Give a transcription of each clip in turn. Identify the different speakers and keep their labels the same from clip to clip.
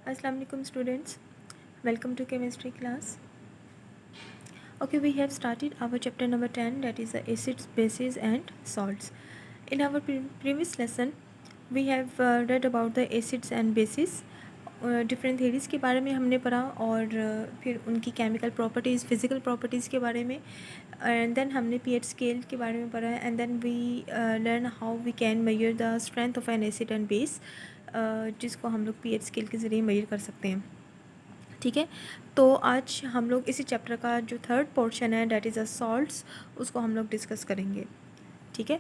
Speaker 1: Assalamu alaikum students, welcome to chemistry class. Okay, we have started our chapter number 10, that is the acids, bases and salts. In our previous lesson we have read about the acids and bases. Different theories के बारे में हमने पढ़ा और फिर उनकी chemical properties, physical properties के बारे में, एंड देन हमने पीएच स्केल के बारे में पढ़ा, and then we learn how we can measure the strength of an acid and base, जिसको हम लोग पीएच स्केल के ज़रिए मेजर कर सकते हैं। ठीक है, तो आज हम लोग इसी चैप्टर का जो थर्ड पोर्शन है, डैट इज़ अ सॉल्ट्स, उसको हम लोग डिस्कस करेंगे। ठीक है,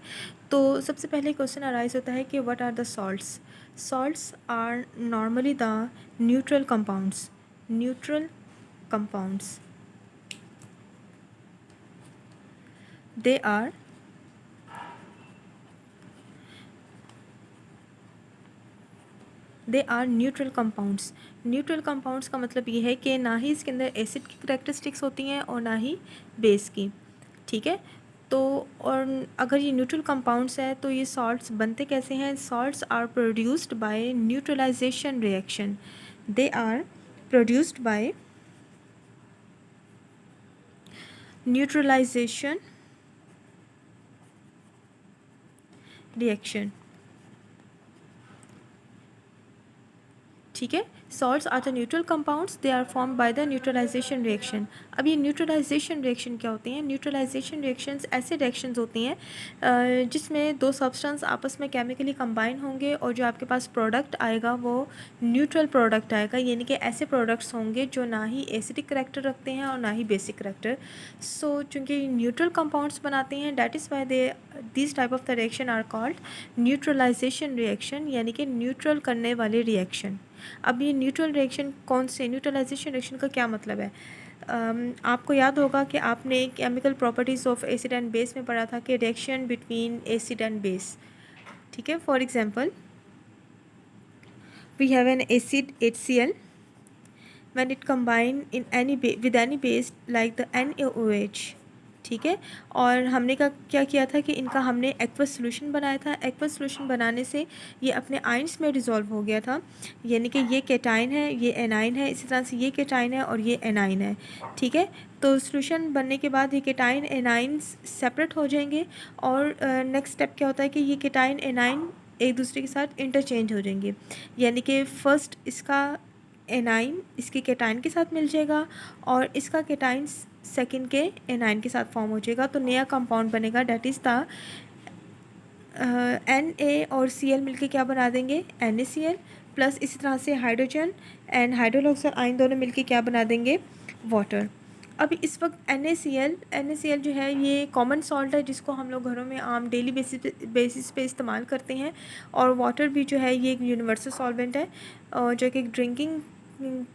Speaker 1: तो सबसे पहले क्वेश्चन अराइज होता है कि what are the salts. Salts are normally the neutral compounds. Neutral compounds, they are neutral compounds. Neutral compounds का मतलब ये है कि ना ही इसके अंदर एसिड की करेक्टरिस्टिक्स होती हैं और ना ही बेस की। ठीक है, तो और अगर ये न्यूट्रल कंपाउंड्स है तो ये सॉल्ट्स बनते कैसे हैं? Salts are produced by neutralization reaction. They are produced by neutralization reaction. ठीक है, salts are the neutral compounds, they are form by the neutralization reaction. अब ये न्यूट्रलाइजेशन रिएक्शन क्या होती हैं? न्यूट्रलाइजेशन रिएक्शंस ऐसे रिएक्शंस होती हैं जिसमें दो सब्सटेंस आपस में केमिकली कंबाइन होंगे और जो आपके पास प्रोडक्ट आएगा वो न्यूट्रल प्रोडक्ट आएगा, यानी कि ऐसे प्रोडक्ट्स होंगे जो ना ही एसिडिक करेक्टर रखते हैं और ना ही बेसिक करेक्टर। सो चूँकि न्यूट्रल कंपाउंड्स बनाते हैं, that is why they this type of the reaction are called neutralization reaction, यानी कि न्यूट्रल करने वाले रिएक्शन। अब ये न्यूट्रल रिएक्शन कौन से, न्यूट्रलाइजेशन रिएक्शन का क्या मतलब है? आपको याद होगा कि आपने chemical properties of acid and base में पढ़ा था कि reaction between acid and base. ठीक है, for example we have an acid HCl when it combine in any with any base like the NaOH। ठीक है, और हमने क्या किया था कि इनका हमने एक्वस सोल्यूशन बनाया था। एक्वस सोल्यूशन बनाने से ये अपने आयंस में डिज़ोल्व हो गया था, यानी कि ये केटाइन है, ये एनाइन है, इसी तरह से ये केटाइन है और ये एनाइन है। ठीक है, तो सोल्यूशन बनने के बाद ये केटाइन एनाइन सेपरेट हो जाएंगे और नेक्स्ट स्टेप क्या होता है कि ये केटाइन एनाइन एक दूसरे के साथ इंटरचेंज हो जाएंगे, यानी कि फ़र्स्ट इसका एनाइन इसके केटाइन के साथ मिल जाएगा और इसका केटाइन सेकंड के एनाइन के साथ फॉर्म हो जाएगा, तो नया कंपाउंड बनेगा, डैट इज़ द Na और Cl मिलके क्या बना देंगे? NaCl प्लस इसी तरह से हाइड्रोजन एंड हाइड्रोक्साइड आयन दोनों मिलके क्या बना देंगे? वाटर। अभी इस वक्त NaCl जो है ये कॉमन सॉल्ट है जिसको हम लोग घरों में आम डेली बेसिस पे इस्तेमाल करते हैं, और वाटर भी जो है ये एक यूनिवर्सल सॉल्वेंट है जो कि ड्रिंकिंग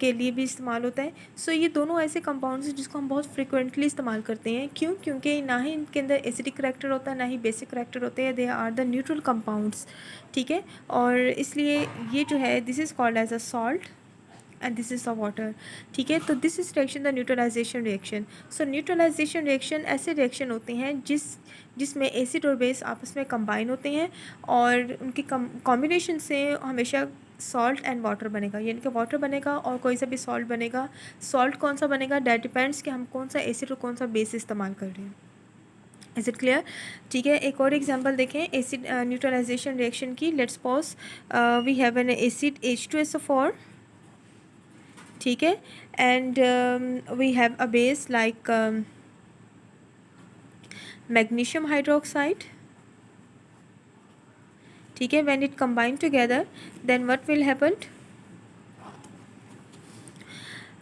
Speaker 1: के लिए भी इस्तेमाल होता है। सो ये दोनों ऐसे कंपाउंड्स हैं जिसको हम बहुत फ्रिक्वेंटली इस्तेमाल करते हैं। क्यों? क्योंकि ना ही इनके अंदर एसिडिक करेक्टर होता है ना ही बेसिक करेक्टर होते हैं, they are the neutral compounds. ठीक है, और इसलिए ये जो है this is called as a salt and this is the water. ठीक है, तो this is reaction the neutralization reaction. So neutralization reaction ऐसे रिएक्शन होते हैं जिसमें एसिड और बेस आपस में कंबाइन होते हैं और उनकी कॉम्बिनेशन से हमेशा सॉल्ट एंड वाटर बनेगा, यानी कि वाटर बनेगा और कोई सा भी सॉल्ट बनेगा। सॉल्ट कौन सा बनेगा, डैट डिपेंड्स कि हम कौन सा एसिड और कौन सा बेस इस्तेमाल कर रहे हैं। Is it clear? ठीक है, एक और एग्जांपल देखें एसिड न्यूट्रलाइजेशन रिएक्शन की। Let's suppose we have an acid H2SO4। ठीक है, and we have a base like magnesium hydroxide. ठीक है, when it combine together then what will happen?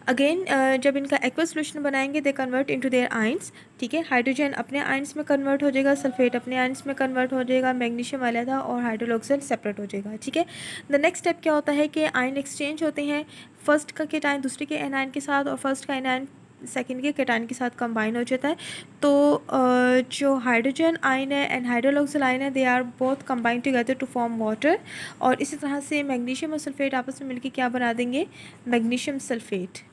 Speaker 1: Again जब इनका एक्वस सोल्यूशन बनाएंगे they convert into their ions. ठीक है, hydrogen अपने आयंस में कन्वर्ट हो जाएगा, सल्फेट अपने आयंस में कन्वर्ट हो जाएगा, मैग्नीशियम अलग और हाइड्रोक्साइड सेपरेट हो जाएगा। ठीक है, द नेक्स्ट स्टेप क्या होता है कि आयन एक्सचेंज होते हैं, फर्स्ट का केटायन दूसरे के एनायन के साथ और फर्स्ट का एनायन सेकेंड के केटायन के साथ कंबाइन हो जाता है। तो जो हाइड्रोजन आयन है एंड हाइड्रोक्साइड आयन है they are both combine together to form water, और इसी तरह से मैग्नीशियम और सल्फेट आपस में मिलकर क्या बना देंगे? Magnesium sulphate.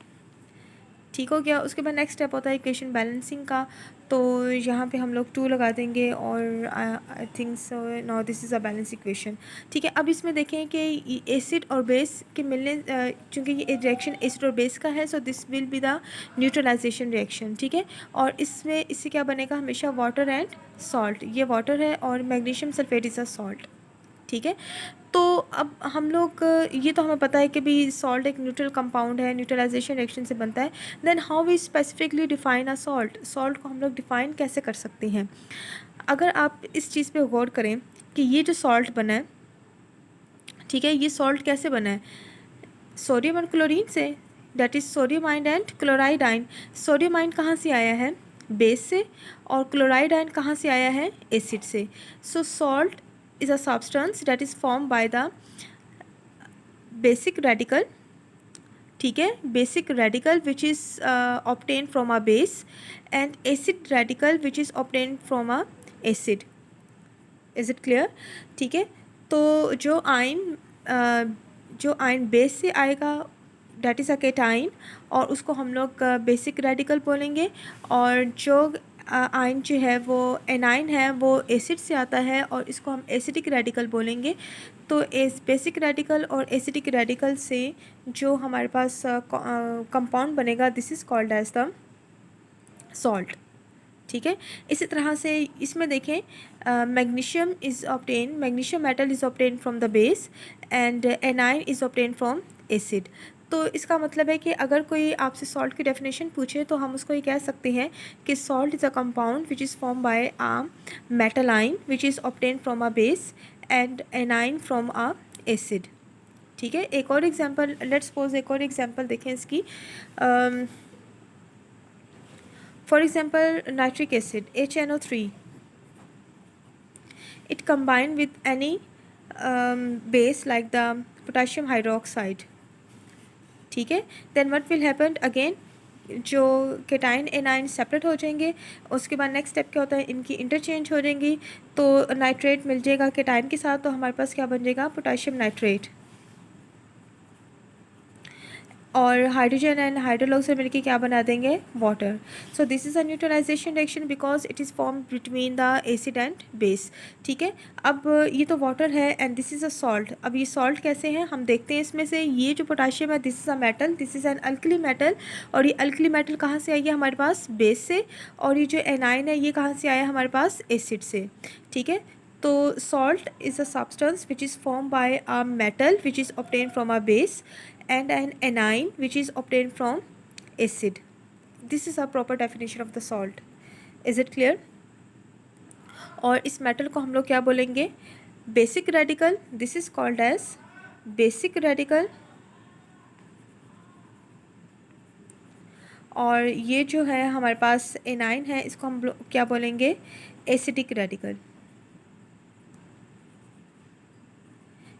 Speaker 1: ठीक हो गया। उसके बाद नेक्स्ट स्टेप होता है इक्वेशन बैलेंसिंग का। तो यहाँ पे हम लोग 2 लगा देंगे और I think so now this is a balance equation. ठीक है, अब इसमें देखें कि एसिड और बेस के मिलने, चूँकि ये रिएक्शन एसिड और बेस का है, so this will be the neutralization reaction. ठीक है, और इसमें इससे क्या बनेगा हमेशा वाटर एंड सॉल्ट। ये वाटर है और magnesium sulphate is a salt. ठीक है, तो अब हम लोग, ये तो हमें पता है कि भी सॉल्ट एक न्यूट्रल कंपाउंड है, न्यूट्रलाइजेशन रिएक्शन से बनता है। Then how we specifically define a salt. Salt को हम लोग डिफाइन कैसे कर सकते हैं? अगर आप इस चीज़ पे गौर करें कि ये जो सॉल्ट बना है, ठीक है, ये सॉल्ट कैसे बना है? सोडियम और क्लोरीन से, that is sodium ion and chloride ion. Sodium ion कहाँ से आया है? बेस से। और क्लोराइड आयन कहाँ से आया है? एसिड से। सो salt is a substance that is formed by the basic radical, ठीक है, basic radical which is obtained from a base and acid radical which is obtained from a acid. Is it clear? ठीक है, तो जो ion base से आएगा that is a cation, और उसको हम लोग बेसिक रेडिकल बोलेंगे। और जो आयन जो है वो एनाइन है, वो एसिड से आता है और इसको हम एसिडिक रेडिकल बोलेंगे। तो इस बेसिक रेडिकल और एसिडिक रेडिकल से जो हमारे पास कंपाउंड बनेगा, this is called as the salt. ठीक है, इसी तरह से इसमें देखें magnesium is obtain, magnesium metal is obtain from the base and anion is obtain from acid. तो इसका मतलब है कि अगर कोई आपसे सॉल्ट की डेफिनेशन पूछे तो हम उसको ये कह सकते हैं कि salt is a compound which is form by a metal ion which is obtain from a base and anion from a acid. ठीक है, एक और एग्जांपल, लेट्स सपोज एक और एग्जांपल देखें इसकी। For example, nitric acid HNO3, it combined with any base like the potassium hydroxide. ठीक है, then what will happen again, जो केटाइन एनाइन सेपरेट हो जाएंगे। उसके बाद नेक्स्ट स्टेप क्या होता है, इनकी इंटरचेंज हो जाएंगी। तो नाइट्रेट मिल जाएगा केटाइन के साथ, तो हमारे पास क्या बन जाएगा? Potassium nitrate. और हाइड्रोजन एंड हाइड्रोलॉग से मिलकर क्या बना देंगे? Water. So this is a neutralization reaction because it is form between the acid and base. ठीक है, अब ये तो वाटर है and this is a salt. अब ये सॉल्ट कैसे हैं हम देखते हैं। इसमें से ये जो पोटाशियम है, this is a metal, this is an alkali metal. और ये अल्कली मेटल कहाँ से आई है? हमारे पास बेस से। और ये जो एनाइन है, ये कहाँ से आया? हमारे पास एसिड से। ठीक है, तो salt is a substance which is form bye a metal which is obtain from a base and an anion which is obtained from acid. This is a proper definition of the salt. Is it clear? और इस metal को हम लोग क्या बोलेंगे? Basic radical. This is called as basic radical. और ये जो है हमारे पास एनाइन है, इसको हम लोग क्या बोलेंगे? Acidic radical.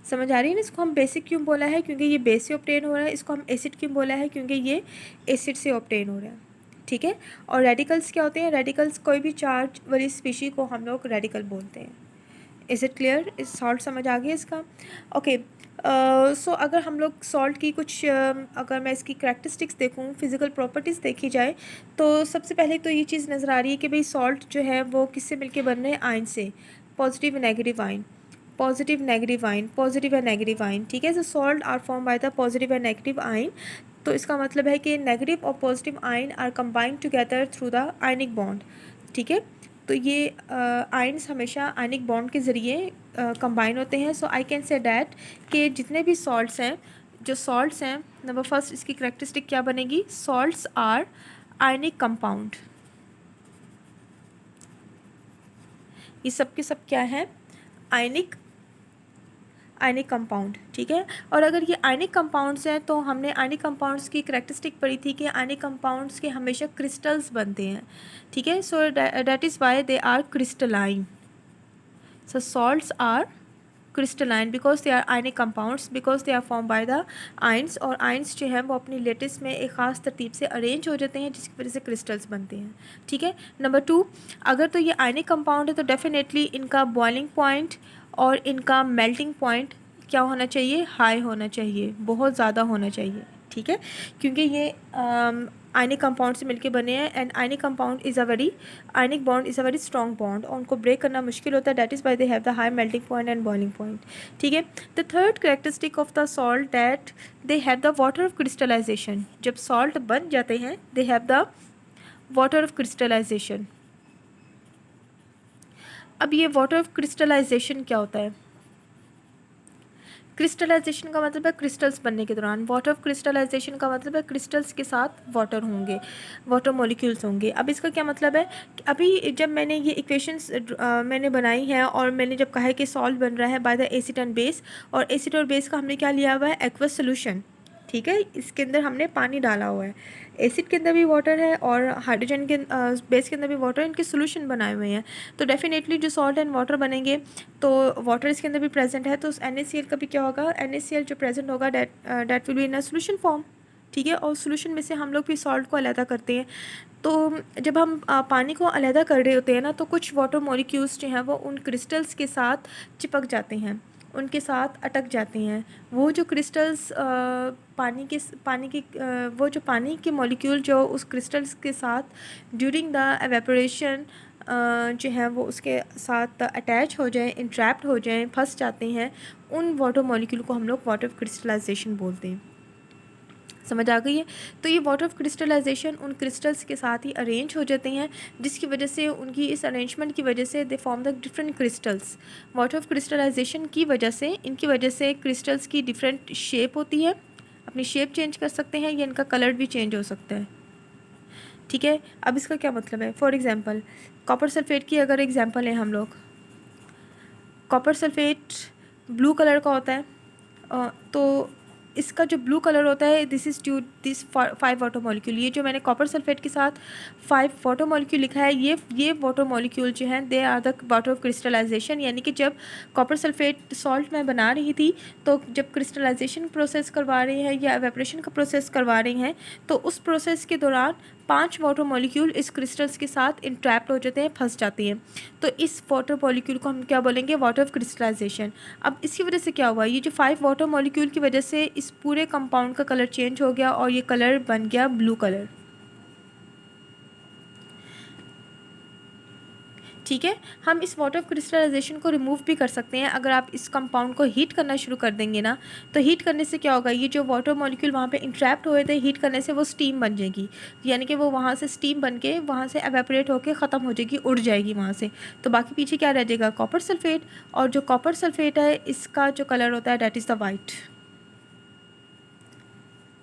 Speaker 1: समझ आ रही है ना? इसको हम बेसिक क्यों बोला है? क्योंकि ये बेस से ऑब्टेन हो रहा है। इसको हम एसिड क्यों बोला है? क्योंकि ये एसिड से ऑब्टेन हो रहा है। ठीक है, और रेडिकल्स क्या होते हैं? रेडिकल्स कोई भी चार्ज वाली स्पीशी को हम लोग रेडिकल बोलते हैं। Is it clear? इस सॉल्ट समझ आ गया इसका? ओके, सो अगर हम लोग सॉल्ट की कुछ अगर मैं इसकी करैक्टरिस्टिक्स देखूँ, फिज़िकल प्रॉपर्टीज़ देखी जाए, तो सबसे पहले तो ये चीज़ नज़र आ रही है कि भाई सॉल्ट जो है वो किससे मिलके बन रहे हैं? आयन से। Positive negative ion, positive negative ion, positive and negative ion. ठीक है, so salt are form by the positive and negative ion. तो इसका मतलब है कि नेगेटिव और positive ion are combined together through the ionic bond. ठीक है, तो ये आयन्स हमेशा आयनिक बॉन्ड के ज़रिए कंबाइन होते हैं। सो आई कैन से डैट कि जितने भी सॉल्ट्स हैं, जो सॉल्ट्स हैं, नंबर फर्स्ट इसकी करेक्टरिस्टिक क्या बनेगी? Salts are ionic compound. ये सब के सब क्या है? Ionic compound. ठीक है, और अगर ये आयनिक कंपाउंड्स हैं तो हमने आयनिक कंपाउंड्स की करैक्टरिस्टिक पढ़ी थी कि आयनिक कंपाउंड्स के हमेशा क्रिस्टल्स बनते हैं। ठीक है, so that is why they are crystalline. So salts are crystalline because they are ionic compounds, because they are form by the ions. और आयन्स जो हैं वो अपनी लेटिस में एक ख़ास तरतीब से अरेंज हो जाते हैं, जिसकी वजह से क्रिस्टल्स बनते हैं। ठीक है, नंबर 2, अगर तो ये आयनिक कंपाउंड है तो डेफिनेटली इनका बॉइलिंग पॉइंट और इनका मेल्टिंग पॉइंट क्या होना चाहिए? हाई होना चाहिए, बहुत ज़्यादा होना चाहिए। ठीक है, क्योंकि ये आयनिक कंपाउंड से मिलके बने हैं and ionic compound is a very ionic bond is a very strong bond और उनको ब्रेक करना मुश्किल होता है, that is why they have the high melting point and boiling point. ठीक है, the third characteristic of the salt that they have the water of crystallization. जब salt बन जाते हैं they have the water of crystallization. अब ये water of crystallisation क्या होता है? क्रिस्टलाइजेशन का मतलब है क्रिस्टल्स बनने के दौरान, वाटर ऑफ क्रिस्टलाइजेशन का मतलब है क्रिस्टल्स के साथ वाटर होंगे, वाटर मॉलिक्यूल्स होंगे। अब इसका क्या मतलब है कि अभी जब मैंने ये इक्वेशंस मैंने बनाई हैं और मैंने जब कहा है कि सॉल्ट बन रहा है by the acid and base, और एसिड और बेस का हमने क्या लिया हुआ है? Aqueous solution. ठीक है, इसके अंदर हमने पानी डाला हुआ है, एसिड के अंदर भी वाटर है और हाइड्रोजन के बेस के अंदर भी वाटर, इनके सोल्यूशन बनाए हुए हैं। तो डेफिनेटली जो सॉल्ट एंड वाटर बनेंगे तो वाटर इसके अंदर भी प्रेजेंट है, तो NaCl का भी क्या होगा? NaCl जो प्रेजेंट होगा that will be in a solution form. ठीक है, और सोल्यूशन में से हम लोग भी सॉल्ट को अलहदा करते हैं। तो जब हम पानी को अलहदा कर रहे होते हैं ना, तो कुछ वाटर मॉलिक्यूल्स जो हैं वो उन क्रिस्टल्स के साथ चिपक जाते हैं, उनके साथ अटक जाते हैं। वो जो क्रिस्टल्स वो जो पानी के मॉलिक्यूल जो उस क्रिस्टल्स के साथ ड्यूरिंग द एवेपोरेशन जो है वो उसके साथ अटैच हो जाएं, इंट्रैप्ट हो जाएं, फंस जाते हैं, उन वाटर मॉलिक्यूल को हम लोग वाटर ऑफ क्रिस्टलाइजेशन बोलते हैं। समझ आ गई है? तो ये वाटर ऑफ क्रिस्टलाइजेशन उन क्रिस्टल्स के साथ ही अरेंज हो जाते हैं, जिसकी वजह से उनकी इस अरेंजमेंट की वजह से they form the different crystals. Water of crystallization की वजह से, इनकी वजह से क्रिस्टल्स की डिफरेंट शेप होती है, अपनी शेप चेंज कर सकते हैं या इनका कलर भी चेंज हो सकता है। ठीक है, अब इसका क्या मतलब है? फॉर एग्ज़ाम्पल कॉपर सल्फेट की अगर एग्ज़ाम्पल है हम लोग, कॉपर सल्फेट ब्लू कलर का होता है, तो इसका जो ब्लू कलर होता है this is due this 5 water molecule. ये जो मैंने कॉपर सल्फेट के साथ 5 वाटर मॉलिक्यूल लिखा है, ये वाटर मॉलिक्यूल जो हैं they are the water of crystallization. यानी कि जब कॉपर सल्फेट सॉल्ट मैं बना रही थी, तो जब क्रिस्टलाइजेशन प्रोसेस करवा रहे हैं या एवेपोरेशन का प्रोसेस करवा रही हैं, तो उस प्रोसेस के दौरान 5 वाटर मॉलिक्यूल इस क्रिस्टल्स के साथ इंट्रैप्ट हो जाते हैं, फंस जाते हैं। तो इस वाटर मॉलिक्यूल को हम क्या बोलेंगे? Water of crystallization. अब इसकी वजह से क्या हुआ? ये जो 5 वाटर मॉलिक्यूल की वजह से इस पूरे कंपाउंड का कलर चेंज हो गया और ये कलर बन गया ब्लू कलर। ठीक है, हम इस वाटर ऑफ क्रिस्टलाइजेशन को रिमूव भी कर सकते हैं। अगर आप इस कंपाउंड को हीट करना शुरू कर देंगे ना, तो हीट करने से क्या होगा? ये जो वाटर मॉलिक्यूल वहाँ पे इंट्रैप्ट हुए थे, हीट करने से वो स्टीम बन जाएगी, यानी कि वो वहाँ से स्टीम बन के वहाँ से एवेपोरेट होकर ख़त्म हो जाएगी, उड़ जाएगी वहाँ से। तो बाकी पीछे क्या रह जाएगा? Copper sulphate. और जो कॉपर सल्फेट है इसका जो कलर होता है डैट इज़ द वाइट।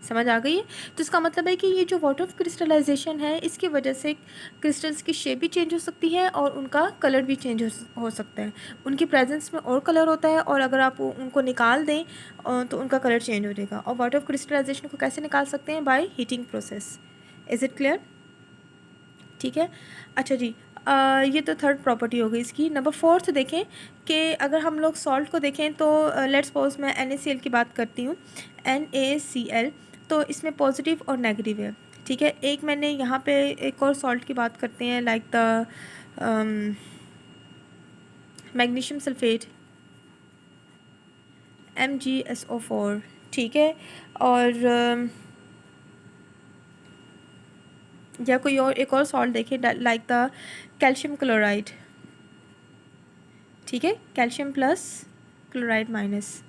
Speaker 1: समझ आ गई है? तो इसका मतलब है कि ये जो वाटर ऑफ क्रिस्टलाइजेशन है, इसकी वजह से क्रिस्टल्स की शेप भी चेंज हो सकती है और उनका कलर भी चेंज हो सकता है। उनकी प्रेजेंस में और कलर होता है, और अगर आप उनको निकाल दें तो उनका कलर चेंज हो जाएगा। और वाटर ऑफ क्रिस्टलाइजेशन को कैसे निकाल सकते हैं? By heating process. Is it clear? ठीक है, अच्छा जी। ये तो थर्ड प्रॉपर्टी हो गई इसकी। नंबर 4 देखें कि अगर हम लोग सॉल्ट को देखें तो लेट्स सपोज मैं NaCl की बात करती हूँ, NaCl। तो इसमें पॉजिटिव और नेगेटिव है। ठीक है, एक मैंने यहाँ पे एक और सॉल्ट की बात करते हैं, like the magnesium sulphate, MgSO4। ठीक है, और या कोई और एक और सॉल्ट देखें लाइक द कैल्शियम क्लोराइड। ठीक है, कैल्शियम प्लस क्लोराइड माइनस।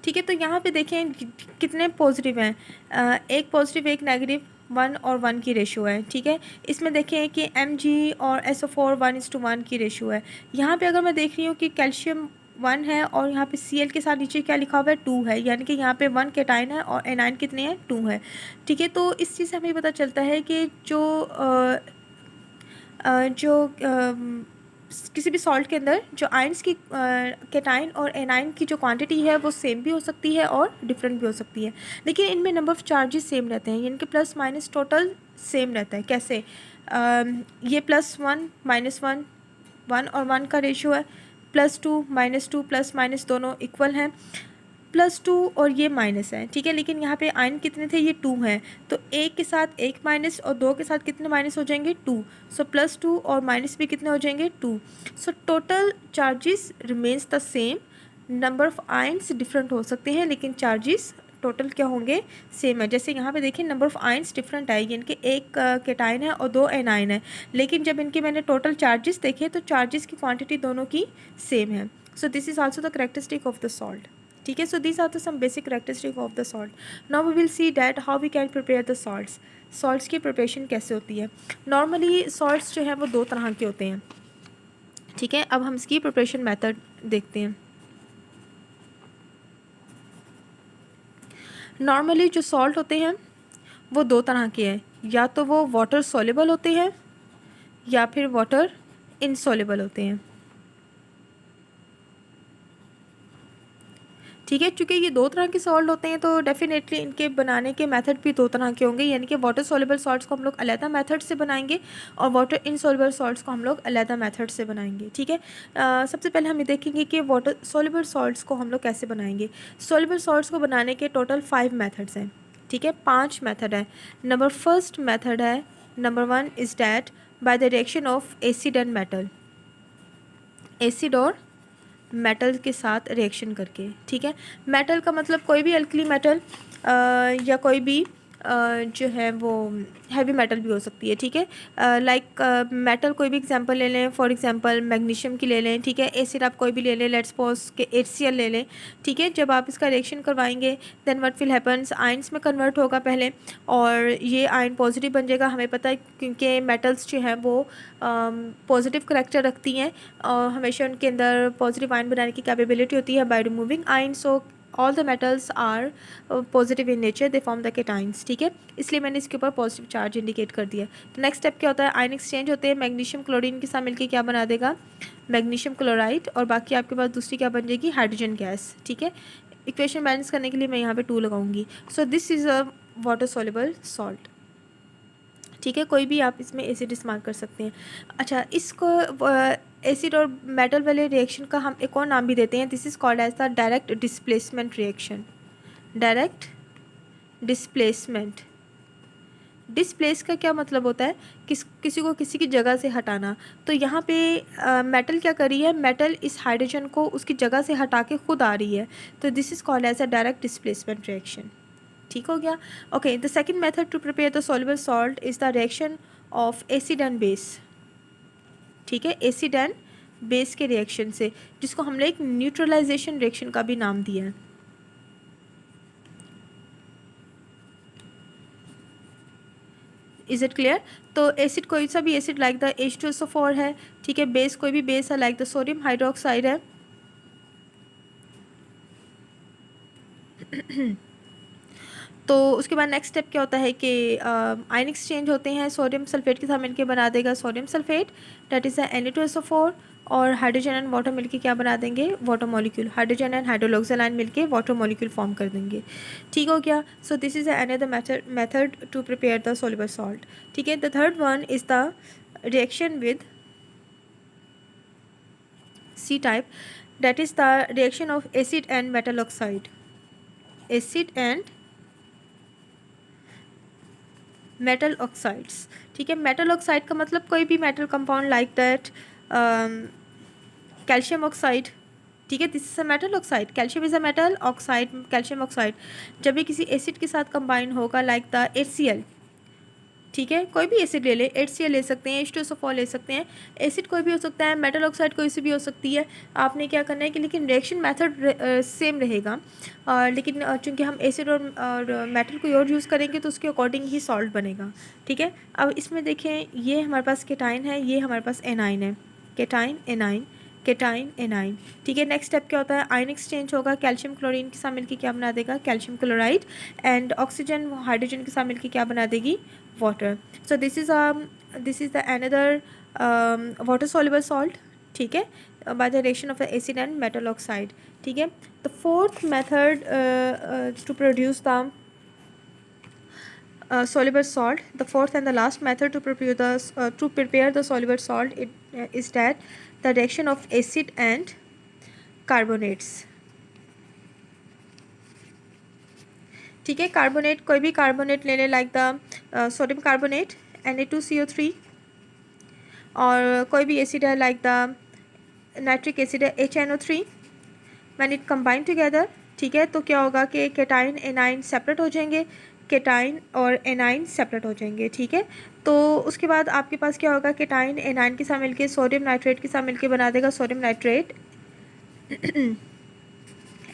Speaker 1: ठीक है, तो यहाँ पे देखें कितने पॉजिटिव हैं, एक पॉजिटिव एक नेगेटिव, 1 और 1 की रेशो है। ठीक है, इसमें देखें कि Mg और SO4 1:1 की रेशो है। यहाँ पे अगर मैं देख रही हूँ कि कैल्शियम 1 है और यहाँ पे Cl के साथ नीचे क्या लिखा हुआ है? 2 है, यानी कि यहाँ पे 1 कैटाइन है और एनाइन कितने हैं? 2 है। ठीक है, तो इस चीज़ से हमें पता चलता है कि जो किसी भी सॉल्ट के अंदर जो आयंस की कैटाइन और एनाइन की जो क्वांटिटी है वो सेम भी हो सकती है और डिफरेंट भी हो सकती है, लेकिन इनमें नंबर ऑफ़ चार्जेस सेम रहते हैं, यानी कि प्लस माइनस टोटल सेम रहता है। कैसे? ये +1 -1, 1 और 1 का रेशियो है, +2 -2 प्लस माइनस दोनों इक्वल हैं, +2 और ये माइनस है। ठीक है, लेकिन यहाँ पे आयन कितने थे? ये 2 हैं, तो एक के साथ एक माइनस और 2 के साथ कितने माइनस हो जाएंगे? 2। सो +2 और माइनस भी कितने हो जाएंगे? 2। So total charges remains the same, number of ions different हो सकते हैं लेकिन चार्जेस टोटल क्या होंगे, सेम है। जैसे यहाँ पे देखिए नंबर ऑफ़ आयन्स डिफरेंट है, यानी कि एक केटाइन है और 2 एनाइन है, लेकिन जब इनके मैंने टोटल चार्जेस देखे तो चार्जेस की क्वांटिटी दोनों की सेम है। So this is also the characteristic of the salt. ठीक है, so these are the some basic characteristic of the salt. Now we will see that how we can prepare the salts. Salts की preparation कैसे होती है। Normally salts जो है वो 2 तरह के होते हैं। ठीक है, अब हम इसकी प्रिपरेशन मेथड देखते हैं। नॉर्मली जो सॉल्ट होते हैं वो 2 तरह के हैं, या तो वो वाटर सॉल्युबल होते हैं या फिर वाटर इनसॉल्युबल होते हैं। ठीक है, चूँकि ये 2 तरह के सॉल्ट होते हैं तो डेफिनेटली इनके बनाने के मेथड भी 2 तरह के होंगे, यानी कि वाटर सॉल्युबल सॉल्ट्स को हम लोग अलहदा मेथड से बनाएंगे और वाटर इनसॉल्युबल सॉल्ट्स को हम लोग अलहदा मेथड से बनाएंगे। ठीक है, सबसे पहले हम ये देखेंगे कि वाटर सॉल्युबल सॉल्ट्स को हम लोग कैसे बनाएंगे। सॉल्युबल सॉल्ट्स को बनाने के टोटल 5 मेथड्स हैं। ठीक है, 5 मेथड है। नंबर फर्स्ट मेथड है, number 1 is that bye the reaction of acid and metal, acid और मेटल के साथ रिएक्शन करके। ठीक है, मेटल का मतलब कोई भी अल्कली मेटल या कोई भी जो है वो हैवी मेटल भी हो सकती है। ठीक है, लाइक मेटल कोई भी एग्जांपल ले लें, फॉर एग्जांपल मैग्नीशियम की ले लें। ठीक है, एसिड आप कोई भी ले लें, लेट्स सपोज के HCl ले लें। ठीक है, जब आप इसका रिएक्शन करवाएंगे then what will happens, ions में कन्वर्ट होगा पहले और ये आयन पॉजिटिव बन जाएगा। हमें पता है क्योंकि मेटल्स जो हैं वो पॉजिटिव करेक्टर रखती हैं और हमेशा उनके अंदर पॉजिटिव आयन बनाने की कैपेबिलिटी होती है by removing ion. So all the metals are positive in nature, they form the cations. ठीक है, इसलिए मैंने इसके ऊपर पॉजिटिव चार्ज इंडिकेट कर दिया। तो नेक्स्ट स्टेप क्या होता है, आयन एक्सचेंज होते हैं। मैग्नीशियम क्लोरीन के साथ मिलकर क्या बना देगा, मैग्नीशियम क्लोराइड, और बाकी आपके पास दूसरी क्या बन जाएगी, हाइड्रोजन गैस। ठीक है, इक्वेशन बैलेंस करने के लिए मैं यहाँ पे 2 लगाऊंगी। सो this is a water soluble salt. ठीक है, कोई भी आप इसमें एसिड इस्तेमाल कर सकते हैं। अच्छा, इसको एसिड और मेटल वाले रिएक्शन का हम एक और नाम भी देते हैं, this is called as the direct displacement reaction. Direct displacement. Displace का क्या मतलब होता है, किसी को किसी की जगह से हटाना। तो यहाँ पे मेटल क्या कर रही है, मेटल इस हाइड्रोजन को उसकी जगह से हटा के खुद आ रही है, तो this is called as a direct displacement reaction. ठीक हो गया। Okay, the second method to prepare the soluble salt is the reaction of acid and base. ठीक है, एसिड एंड बेस के रिएक्शन से, जिसको हमने एक न्यूट्रलाइजेशन रिएक्शन का भी नाम दिया है। Is it clear. तो एसिड कोई सा भी एसिड लाइक द H2SO4 है। ठीक है, बेस कोई भी बेस है लाइक द सोडियम हाइड्रोक्साइड है। तो उसके बाद नेक्स्ट स्टेप क्या होता है कि आयन एक्सचेंज होते हैं, सोडियम सल्फेट के साथ मिलकर बना देगा sodium sulphate, that is the Na2SO4, और हाइड्रोजन एंड वाटर मिलके क्या बना देंगे, water molecule. Hydrogen and hydroxide ion मिलके वाटर मॉलिक्यूल फॉर्म कर देंगे। ठीक हो गया। So this is another method to prepare the soluble salt. ठीक है, the third one is the reaction with C type, that is the reaction of acid and metal oxide. Acid and metal oxides. ठीक है, metal oxide का मतलब कोई भी metal compound like that calcium oxide. ठीक है, this is a metal oxide, calcium is a metal oxide, calcium oxide जब ये किसी एसिड के साथ कंबाइन होगा लाइक द HCl। ठीक है, कोई भी एसिड ले ले, HCl ले सकते हैं, H2SO4 ले सकते हैं, एसिड कोई भी हो सकता है, मेटल ऑक्साइड कोई सी भी हो सकती है। आपने क्या करना है कि लेकिन रिएक्शन मेथड सेम रहेगा, लेकिन चूंकि हम एसिड और मेटल को और यूज़ करेंगे तो उसके अकॉर्डिंग ही सॉल्ट बनेगा। ठीक है, अब इसमें देखें, ये हमारे पास केटाइन है, ये हमारे पास एनाइन है, केटाइन एनाइन, केटाइन एनाइन। ठीक है, नेक्स्ट स्टेप क्या होता है, आयन एक्सचेंज होगा, कैल्शियम क्लोरीन के साथ मिलकर क्या बना देगा, calcium chloride, and oxygen hydrogen के साथ मिलकर क्या बना देगी, water. So this is the another water soluble salt. ठीक है, by the reaction of the acid and metal oxide. ठीक है, the fourth method to produce the soluble salt, the fourth and the last method to prepare the soluble salt is that the reaction of acid and carbonates. ठीक है, carbonate कोई भी carbonate ले लें like the sodium carbonate Na2CO3, और कोई भी acid है लाइक द नाइट्रिक एसिड है HNO3। When it combine together ठीक है। तो क्या होगा कि केटाइन एनाइन सेपरेट हो जाएंगे, केटाइन और एनाइन सेपरेट हो जाएंगे, ठीक है। तो उसके बाद आपके पास क्या होगा, केटाइन एनाइन के साथ मिलके सोडियम नाइट्रेट के साथ मिलके बना देगा सोडियम नाइट्रेट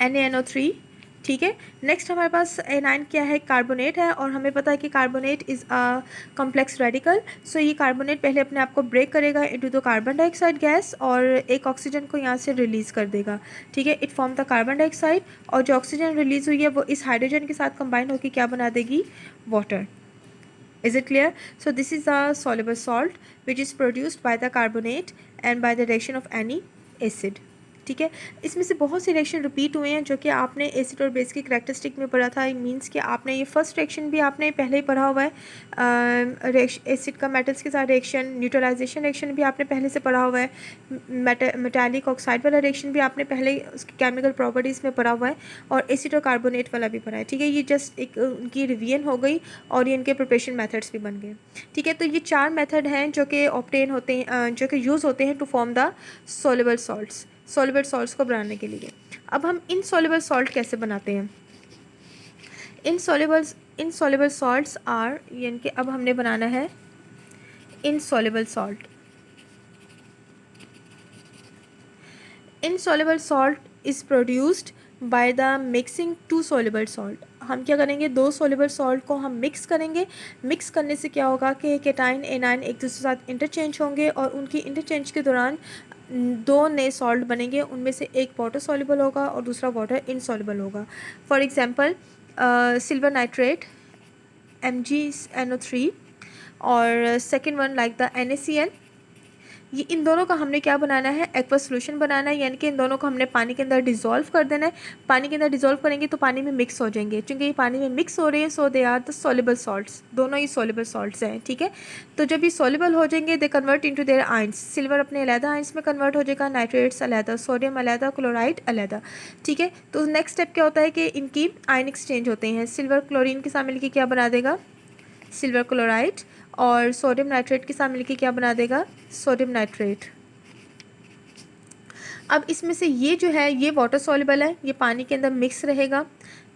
Speaker 1: NaNO3, ठीक है। नेक्स्ट हमारे पास एनाइन क्या है, कार्बोनेट है, और हमें पता है कि carbonate is a complex radical. So ये कार्बोनेट पहले अपने आप को ब्रेक करेगा into the carbon dioxide gas और एक ऑक्सीजन को यहाँ से रिलीज़ कर देगा, ठीक है। It form the carbon dioxide, और जो ऑक्सीजन रिलीज़ हुई है वो इस हाइड्रोजन के साथ कंबाइन होकर क्या बना देगी, water. Is it clear? So this is a soluble salt which is produced by the carbonate and by the reaction of any acid, ठीक है। इसमें से बहुत से रिएक्शन रिपीट हुए हैं जो कि आपने एसिड और बेस की करैक्टरिस्टिक में पढ़ा था। मींस कि आपने ये फर्स्ट रिएक्शन भी आपने पहले ही पढ़ा हुआ है, एसिड का मेटल्स के साथ रिएक्शन, न्यूट्रलाइजेशन रिएक्शन भी आपने पहले से पढ़ा हुआ है, मेटालिक ऑक्साइड वाला रिएक्शन भी आपने पहले उसकी केमिकल प्रॉपर्टीज़ में पढ़ा हुआ है, और एसिड और कार्बोनेट वाला भी पढ़ा है, ठीक है। ये जस्ट एक उनकी रिवीजन हो गई और ये इनके प्रिपरेशन मेथड्स भी बन गए, ठीक है। तो ये 4 मेथड हैं जो कि ऑब्टेन होते हैं, जो कि यूज़ होते हैं to form the soluble salts, soluble salts को बनाने के लिए। अब हम इनसॉल्युबल सॉल्ट कैसे बनाते हैं, इनसॉल्युबल सॉल्ट्स आर, यानी कि अब हमने बनाना है insoluble salt. Insoluble salt is produced by the mixing 2 soluble salt. हम क्या करेंगे, 2 सॉल्युबल सॉल्ट को हम मिक्स करेंगे। मिक्स करने से क्या होगा कि केटाइन एनाइन एक दूसरे के साथ इंटरचेंज होंगे, और उनकी इंटरचेंज के दौरान 2 नए सॉल्ट बनेंगे। उनमें से एक वाटर सॉल्युबल होगा और दूसरा वाटर इनसॉल्युबल होगा। For example silver nitrate MgNO3, और second one like the NaCl। ये इन दोनों का हमने क्या बनाना है, एक्वा सोल्यूशन बनाना है, यानी कि इन दोनों को हमने पानी के अंदर डिज़ोल्व कर देना है। पानी के अंदर डिज़ोल्व करेंगे तो पानी में मिक्स हो जाएंगे, क्योंकि ये पानी में मिक्स हो रहे हैं, so they are the soluble salts, दोनों ही सॉल्युबल सॉल्ट्स हैं, ठीक है। तो जब ये सॉल्युबल हो जाएंगे दे convert into their ions, silver अपने अलहदा आयंस में कन्वर्ट हो जाएगा, नाइट्रेट्स अलहदा, सोडियम अलहदा, क्लोराइड अलहदा, ठीक है। तो नेक्स्ट स्टेप क्या होता है कि इनकी आयन एक्सचेंज होते हैं। सिल्वर क्लोरीन के साथ मिलकर क्या बना देगा, सिल्वर क्लोराइड, और सोडियम नाइट्रेट के साथ मिलकर क्या बना देगा, सोडियम नाइट्रेट। अब इसमें से ये जो है ये वाटर सॉल्युबल है, ये पानी के अंदर मिक्स रहेगा,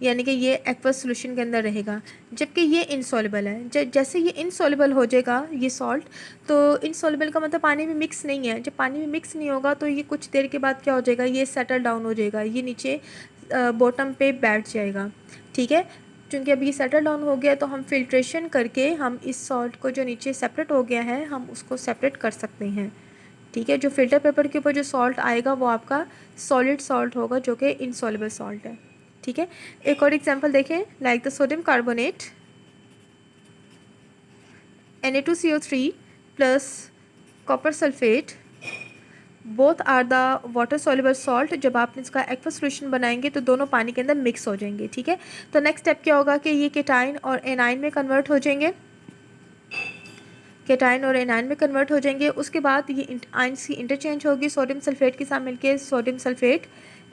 Speaker 1: यानी कि ये एक्वस सोल्यूशन के अंदर रहेगा, जबकि ये इनसॉल्युबल है। जैसे ये इनसॉल्युबल हो जाएगा ये सॉल्ट, तो इनसॉल्युबल का मतलब पानी में मिक्स नहीं है। जब पानी में मिक्स नहीं होगा तो ये कुछ देर के बाद क्या हो जाएगा, ये सेटल डाउन हो जाएगा, ये नीचे बॉटम पे बैठ जाएगा, ठीक है। क्योंकि अभी ये सेटल डाउन हो गया तो हम फिल्ट्रेशन करके हम इस सॉल्ट को जो नीचे सेपरेट हो गया है हम उसको सेपरेट कर सकते हैं, ठीक है। जो फिल्टर पेपर के ऊपर जो सॉल्ट आएगा वो आपका सॉलिड सॉल्ट होगा जो कि इनसॉल्युबल सॉल्ट है, ठीक है। एक और एग्जांपल देखें, like the sodium carbonate Na2CO3 plus copper sulphate, both are the water soluble salt. जब आप इसका एक्वा सोल्यूशन बनाएंगे तो दोनों पानी के अंदर मिक्स हो जाएंगे, ठीक है। तो नेक्स्ट स्टेप क्या होगा कि ये केटाइन और एनाइन में कन्वर्ट हो जाएंगे, केटाइन और एनाइन में कन्वर्ट हो जाएंगे। उसके बाद ये आयंस की इंटरचेंज होगी, सोडियम सल्फेट के साथ मिलके सोडियम सल्फेट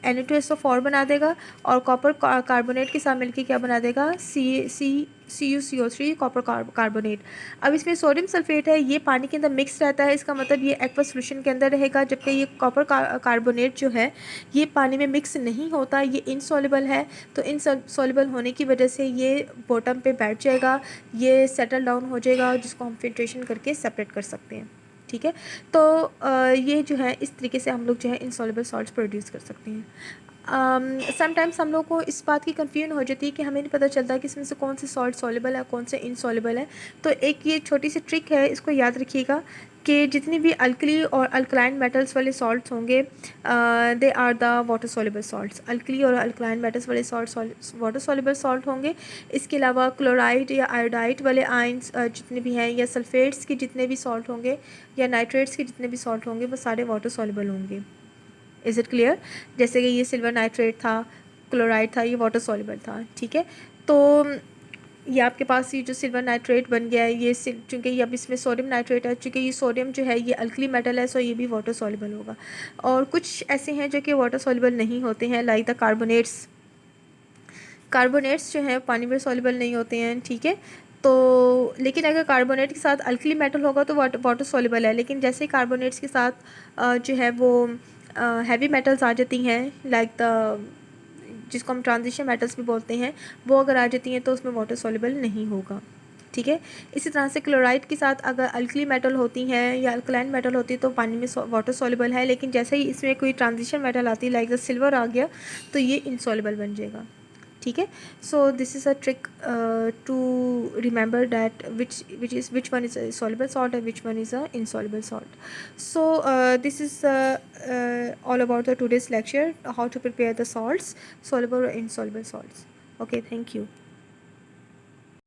Speaker 1: Na2SO4 बना देगा, और कॉपर कार्बोनेट के साथ मिलके क्या बना देगा, CuCO3 कॉपर कार्बोनेट। अब इसमें सोडियम सल्फेट है, ये पानी के अंदर मिक्स रहता है, इसका मतलब ये एक्वा सोल्यूशन के अंदर रहेगा, जबकि ये कॉपर कार्बोनेट जो है ये पानी में मिक्स नहीं होता, ये इनसॉल्युबल है। तो इनसॉल्युबल होने की वजह से ये बॉटम पे बैठ जाएगा, ये सेटल डाउन हो जाएगा, जिसको हम फिल्ट्रेशन करके सेपरेट कर सकते हैं, ठीक है। तो ये जो है इस तरीके से हम लोग जो है इनसॉल्युबल सॉल्ट्स प्रोड्यूस कर सकते हैं। समटाइम्स हम लोग को इस बात की कन्फ्यूजन हो जाती है कि हमें नहीं पता चलता कि इसमें से कौन से सॉल्ट सॉल्युबल है कौन से इनसॉल्युबल है। तो एक ये छोटी सी ट्रिक है, इसको याद रखिएगा कि जितनी भी अल्कली और अल्कलाइन मेटल्स वाले सॉल्ट्स होंगे they are the water soluble salts. Alkali और अल्कलाइन मेटल्स वाले सॉल्ट वाटर सॉल्युबल सॉल्ट होंगे। इसके अलावा क्लोराइड या आयोडाइड वाले आयंस जितने भी हैं, या सल्फेट्स के जितने भी सॉल्ट होंगे, या नाइट्रेट्स के जितने भी सॉल्ट होंगे, वो सारे वाटर सॉल्युबल होंगे। Is it clear? जैसे कि ये सिल्वर नाइट्रेट था, क्लोराइड था, ये वाटर सॉल्युबल था, ठीक है। तो ये आपके पास ये जो सिल्वर नाइट्रेट बन गया है, ये चूँकि ये अब इसमें सोडियम नाइट्रेट है, चूँकि ये सोडियम जो है ये अल्कली मेटल है, सो ये भी वाटर सॉल्युबल होगा। और कुछ ऐसे हैं जो कि वाटर सॉल्युबल नहीं होते हैं, लाइक द कार्बोनेट्स। कार्बोनेट्स जो हैं पानी में सॉल्युबल नहीं होते हैं, ठीक है। तो लेकिन अगर कार्बोनेट के साथ अल्कली मेटल होगा तो वाटर सॉल्युबल है, लेकिन जैसे कार्बोनेट्स के साथ जो है वो हैवी मेटल्स आ जाती हैं, लाइक द जिसको हम ट्रांजिशन मेटल्स भी बोलते हैं, वो अगर आ जाती हैं तो उसमें वाटर सॉल्युबल नहीं होगा। ठीक है। इसी तरह से क्लोराइड के साथ अगर अल्कली मेटल होती हैं या अल्कलाइन मेटल होती है तो पानी में वाटर सॉल्युबल है, लेकिन जैसे ही इसमें कोई ट्रांजिशन मेटल आती है लाइक द सिल्वर आ गया तो ये इनसॉल्युबल बन जाएगा। ठीक है। So this is a trick to remember that which one is a soluble salt and which one is a insoluble salt. So this is all about the today's lecture, how to prepare the salts, soluble or insoluble salts. Okay, thank you.